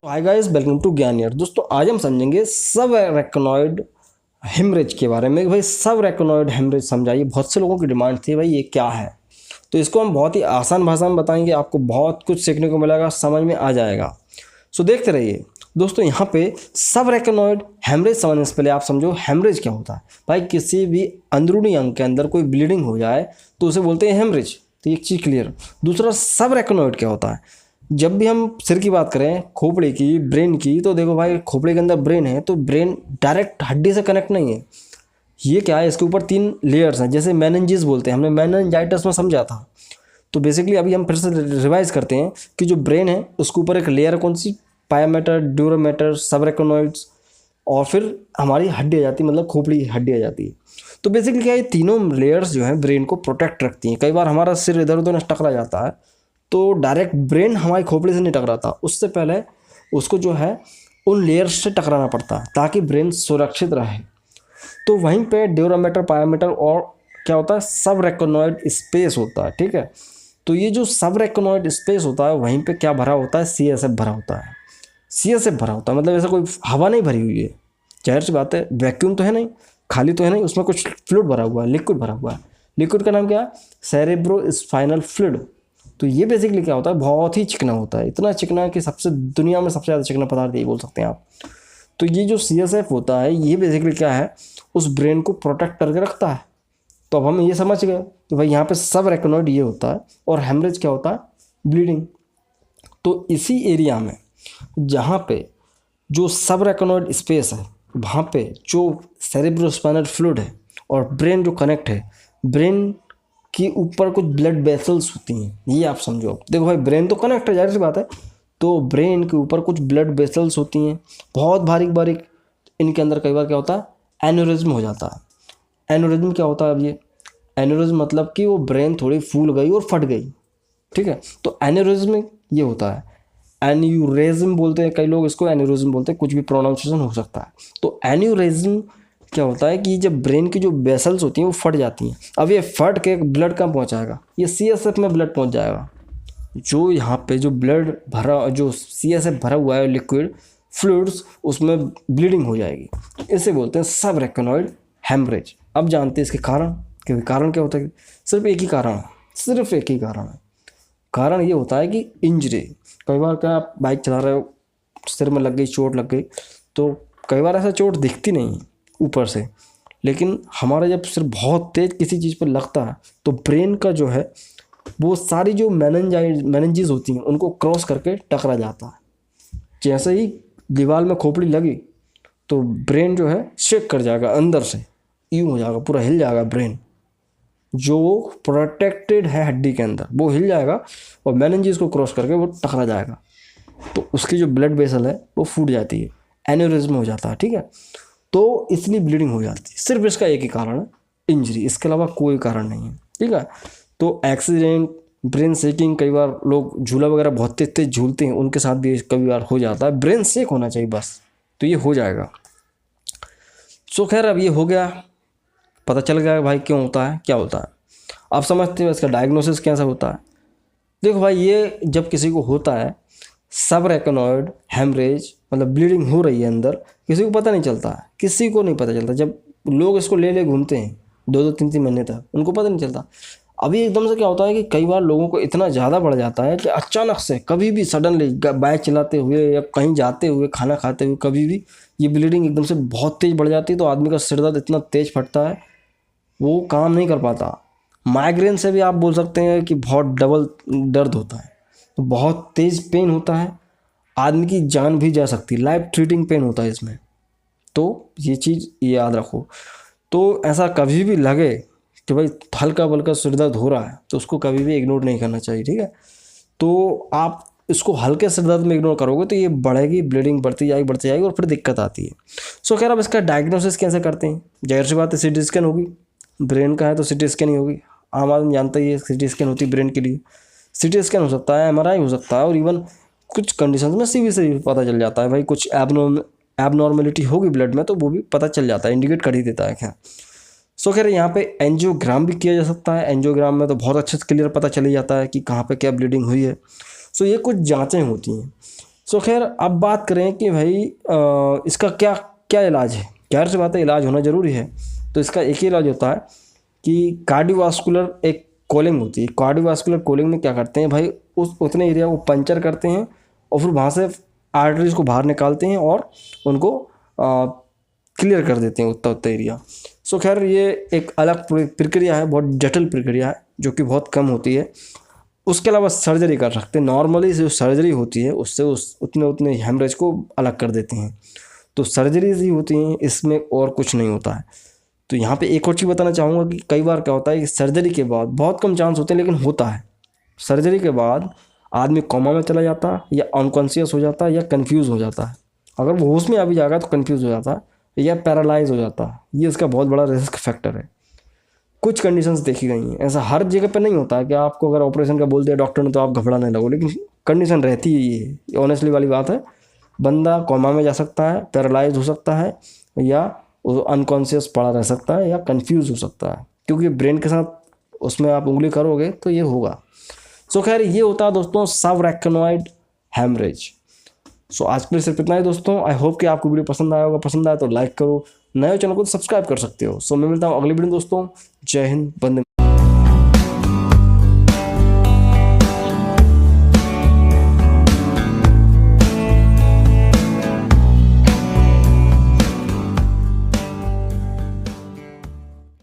Hi guys, welcome to ज्ञान यार। दोस्तों आज हम समझेंगे सब रेक्नोइड हेमरेज के बारे में। भाई सब रेक्नोइड हेमरेज समझाइए, बहुत से लोगों की डिमांड थी भाई ये क्या है। तो इसको हम बहुत ही आसान भाषा में बताएंगे, आपको बहुत कुछ सीखने को मिलेगा, समझ में आ जाएगा। सो देखते रहिए दोस्तों। यहाँ पे सब रेक्नोइड हेमरेज समझने से पहले आप समझो हेमरेज क्या होता है। भाई किसी भी अंदरूनी अंग के अंदर कोई ब्लीडिंग हो जाए तो उसे बोलते हैं हेमरेज। तो एक चीज़ क्लियर। दूसरा, सब रेक्नोइड क्या होता है। जब भी हम सिर की बात करें, खोपड़ी की, ब्रेन की, तो देखो भाई खोपड़ी के अंदर ब्रेन है तो ब्रेन डायरेक्ट हड्डी से कनेक्ट नहीं है। ये क्या है, इसके ऊपर 3 लेयर्स हैं, जैसे मेनिंजेस बोलते हैं, हमने मेनिंजाइटिस में समझा था। तो बेसिकली अभी हम फिर से रिवाइज करते हैं कि जो ब्रेन है उसके ऊपर एक लेयर कौन सी, पायामेटर, ड्यूरामेटर, सबरेक्नोइड्स, और फिर हमारी हड्डी आ जाती है, मतलब खोपड़ी हड्डी आ जाती है। तो बेसिकली क्या है, ये तीनों लेयर्स जो हैं ब्रेन को प्रोटेक्ट रखती हैं। कई बार हमारा सिर इधर उधर टकरा जाता है तो डायरेक्ट ब्रेन हमारी खोपड़ी से नहीं टकराता, उससे पहले उसको जो है उन लेयर्स से टकराना पड़ता है ताकि ब्रेन सुरक्षित रहे। तो वहीं पे ड्यूरामेटर, पायामेटर और क्या होता है, सब रेक्नोइड स्पेस होता है। ठीक है, तो ये जो सब रेक्नोइड स्पेस होता है वहीं पे क्या भरा होता है, सीएसएफ भरा होता है। सीएसएफ भरा होता है मतलब ऐसा कोई हवा नहीं भरी हुई है, जाहिर सी बात है, वैक्यूम तो है नहीं, खाली तो है नहीं, उसमें कुछ फ्लूइड भरा हुआ है, लिक्विड भरा हुआ है। लिक्विड का नाम क्या है, सेरेब्रो स्पाइनल फ्लूइड। तो ये बेसिकली क्या होता है, बहुत ही चिकना होता है, इतना चिकना कि सबसे दुनिया में सबसे ज़्यादा चिकना पदार्थ यही बोल सकते हैं आप। तो ये जो सीएसएफ होता है ये बेसिकली क्या है, उस ब्रेन को प्रोटेक्ट करके रखता है। तो अब हम ये समझ गए कि भाई यहाँ पे सब रेक्नोइड ये होता है और हेमरेज क्या होता है, ब्लीडिंग। तो इसी एरिया में जहाँ पे जो सब रेक्नोइड स्पेस है वहाँ पे जो सेरेब्रोस्पाइनल फ्लूइड है और ब्रेन जो कनेक्ट है, ब्रेन कि ऊपर कुछ ब्लड वेसल्स होती हैं, ये आप समझो। देखो भाई ब्रेन तो कनेक्ट है, जाहिर सी बात है, तो ब्रेन के ऊपर कुछ ब्लड वेसल्स होती हैं बहुत बारीक बारीक। इनके अंदर कई बार क्या होता है, एन्यूरिज्म हो जाता है। एन्यूरिज्म क्या होता है, अब ये एन्यूरिज्म मतलब कि वो ब्रेन थोड़ी फूल गई और फट गई। ठीक है, तो एन्यूरिज्म ये होता है। एन्यूरिज्म बोलते हैं कई लोग इसको, एन्यूरिज्म बोलते हैं, कुछ भी प्रोनाउंसिएशन हो सकता है। तो एन्यूरिज्म क्या होता है कि जब ब्रेन की जो वेसल्स होती हैं वो फट जाती हैं। अब ये फट के ब्लड कहाँ पहुँचाएगा, ये सीएसएफ में ब्लड पहुँच जाएगा। जो यहाँ पे जो ब्लड भरा, जो सीएसएफ भरा हुआ है लिक्विड फ्लूइड्स, उसमें ब्लीडिंग हो जाएगी। इसे बोलते हैं सब रेक्नोइड हेमरेज। अब जानते हैं इसके कारण, क्योंकि कारण क्या होता है, सिर्फ एक ही कारण है, सिर्फ एक ही कारण है। कारण ये होता है कि इंजरी। कई बार क्या, आप बाइक चला रहे हो, सिर में लग गई, चोट लग गई, तो कई बार ऐसा चोट दिखती नहीं है ऊपर से, लेकिन हमारा जब सिर बहुत तेज किसी चीज़ पर लगता है तो ब्रेन का जो है वो सारी जो मेनिंजेस होती हैं उनको क्रॉस करके टकरा जाता है। जैसे ही दीवार में खोपड़ी लगी तो ब्रेन जो है शेक कर जाएगा, अंदर से यूँ हो जाएगा, पूरा हिल जाएगा ब्रेन। जो प्रोटेक्टेड है हड्डी के अंदर वो हिल जाएगा और मेनिंजेस को क्रॉस करके वो टकरा जाएगा, तो उसकी जो ब्लड वेसल है वो फूट जाती है, एन्यूरिज्म हो जाता है। ठीक है, तो इसलिए ब्लीडिंग हो जाती है। सिर्फ इसका एक ही कारण है, इंजरी, इसके अलावा कोई कारण नहीं है। ठीक है, तो एक्सीडेंट, ब्रेन सेकिंग, कई बार लोग झूला वगैरह बहुत तेज तेज झूलते हैं, उनके साथ भी कई बार हो जाता है। ब्रेन सेक होना चाहिए बस, तो ये हो जाएगा। सो खैर अब ये हो गया, पता चल गया भाई क्यों होता है, क्या होता है। आप समझते हो इसका डायग्नोसिस कैसा होता है। देखो भाई, ये जब किसी को होता है सब रेक्नोइड हेमरेज, मतलब ब्लीडिंग हो रही है अंदर, किसी को पता नहीं चलता है, किसी को नहीं पता चलता। जब लोग इसको ले ले घूमते हैं 2-2, 3-3 महीने तक, उनको पता नहीं चलता। अभी एकदम से क्या होता है कि कई बार लोगों को इतना ज़्यादा बढ़ जाता है कि अचानक से कभी भी सडनली बाइक चलाते हुए या कहीं जाते हुए, खाना खाते हुए, कभी भी ये ब्लीडिंग एकदम से बहुत तेज़ बढ़ जाती है। तो आदमी का सिर दर्द इतना तेज़ फटता है वो काम नहीं कर पाता। माइग्रेन से भी आप बोल सकते हैं कि बहुत डबल दर्द होता है, तो बहुत तेज़ पेन होता है, आदमी की जान भी जा सकती है, लाइफ थ्रेटनिंग पेन होता है इसमें। तो ये चीज़ याद रखो। तो ऐसा कभी भी लगे कि भाई हल्का बल्का सिर दर्द हो रहा है तो उसको कभी भी इग्नोर नहीं करना चाहिए। ठीक है, तो आप इसको हल्के सिर दर्द में इग्नोर करोगे तो ये बढ़ेगी, ब्लीडिंग बढ़ती जाएगी और फिर दिक्कत आती है। सो खैर अब इसका डायग्नोसिस कैसे करते हैं, जाहिर सी बात है सीटी स्कैन होगी, ब्रेन का है तो सीटी स्कैन ही होगी। आम आदमी जानता ही है सीटी स्कैन होती है ब्रेन के लिए। सीटी स्कैन हो सकता है, एमआरआई हो सकता है, और इवन कुछ कंडीशंस में सीवी से भी पता चल जाता है भाई, कुछ एबनॉर्मेलिटी होगी ब्लड में तो वो भी पता चल जाता है, इंडिकेट कर ही देता है। क्या सो खैर यहाँ पे एंजियोग्राम भी किया जा सकता है। एंजियोग्राम में तो बहुत अच्छे से क्लियर पता चल ही जाता है कि कहाँ पे क्या ब्लीडिंग हुई है। सो ये कुछ जांचें होती हैं। सो खैर अब बात करें कि भाई इसका क्या क्या इलाज है। खैर से बात है, इलाज होना ज़रूरी है। तो इसका एक ही इलाज होता है कि कार्डियोवास्कुलर एक कॉलिंग होती है। कार्डियोवास्कुलर कॉलिंग में क्या करते हैं भाई, उस उतने एरिया को पंचर करते हैं और फिर वहाँ से आर्टरीज को बाहर निकालते हैं और उनको क्लियर कर देते हैं उतना उतना एरिया। सो खैर ये एक अलग प्रक्रिया है, बहुत जटिल प्रक्रिया है जो कि बहुत कम होती है। उसके अलावा सर्जरी कर सकते हैं। नॉर्मली जो सर्जरी होती है उससे उतने उतने हेमरेज को अलग कर देते हैं। तो सर्जरीज ही होती हैं, इसमें और कुछ नहीं होता है। तो यहाँ पे एक और चीज़ बताना चाहूँगा कि कई बार क्या होता है कि सर्जरी के बाद, बहुत कम चांस होते हैं लेकिन होता है, सर्जरी के बाद आदमी कोमा में चला जाता है या अनकॉन्शियस हो जाता है या कंफ्यूज हो जाता है। अगर वो होश में आ भी जाएगा तो कंफ्यूज हो जाता है या पैरालाइज हो जाता है। ये इसका बहुत बड़ा रिस्क फैक्टर है। कुछ कंडीशंस देखी गई हैं, ऐसा हर जगह पे नहीं होता है कि आपको अगर ऑपरेशन का बोल दिया डॉक्टर ने तो आप घबराने लगो, लेकिन कंडीशन रहती है। ये ऑनेस्टली वाली बात है। बंदा कोमा में जा सकता है, पैरालाइज हो सकता है या अनकॉन्शियस पड़ा रह सकता है या कंफ्यूज हो सकता है, क्योंकि ब्रेन के साथ उसमें आप उंगली करोगे तो ये होगा। सो खैर ये होता है दोस्तों सबरेक्टिनॉइड हेमरेज। सो आज के लिए सिर्फ इतना ही दोस्तों। आई होप कि आपको वीडियो पसंद आया होगा। पसंद आया तो लाइक करो, नए चैनल को सब्सक्राइब कर सकते हो। सो मैं मिलता हूँ अगली वीडियो दोस्तों। जय हिंद, वंदे।